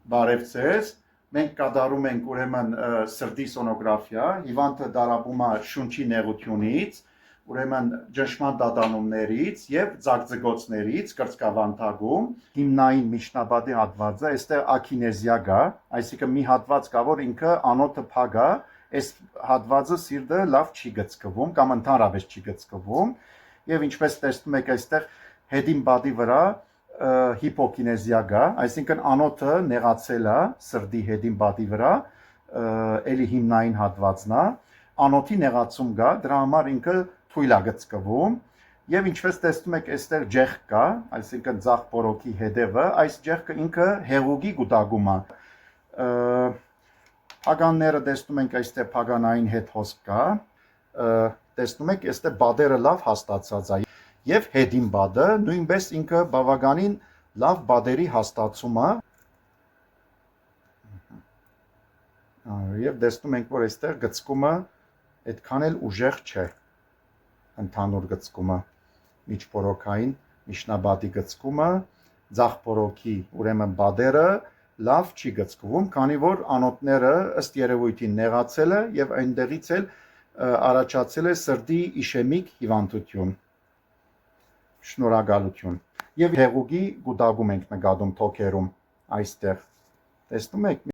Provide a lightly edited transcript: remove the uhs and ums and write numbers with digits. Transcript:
Բարև ձեզ, մենք կատարում ենք ուրեմն սրտի սոնոգրաֆիա, հիվանդը դարապում է շունչի նեղությունից, ուրեմն ճնշման դատանումներից եւ ձագձգոցներից կրծքավանդակում, հիմնային միջնաբադի հատվածը, այստեղ աքինեզիա կա, այսինքն մի հատված կա, որ ինքը անոթը փակ է, այս հատվածը սիրտը լավ չի գծկվում կամ ընդհանրապես չի գծկվում եւ ինչպես տեսնում եք այստեղ հետին բադի վրա հիպոկինեզիա կա, այսինքն անոթը նեղացել է սրտի հետին բադի վրա, էլի հիմնային հատվածն է, անոթի նեղացում կա, դրա համար ինքը թույլ է գծկվում եւ ինչպես տեսնում եք այստեղ ջեղ կա, այսինքն ձախ բորոքի հետևը, այս ջեղը ինքը հեղուկի գուտակում է։ Փականները տեսնում ենք այստեղ փականային հետ հոսք կա, տեսնում եք այստեղ բադերը լավ հաստացած է եւ հետին բադը նույնպես ինքը բավականին լավ բադերի հաստացում է եւ տեսնում ենք որ այստեղ գծկումը այդքան էլ ուժեղ չէ ընդհանուր գծկումը միջբորոքային միջնաբադի գծկումը ձախ բորոքի ուրեմն բադերը լավ չի գծկվում քանի որ անոթները ըստ երևույթին նեղացել է եւ այնտեղից էլ առաջացել է սրտի իշեմիկ հիվանդություն Շնորհակալություն եւ հեղուկի գուտակում ենք նկատում թոքերում այստեղ տեսնում եք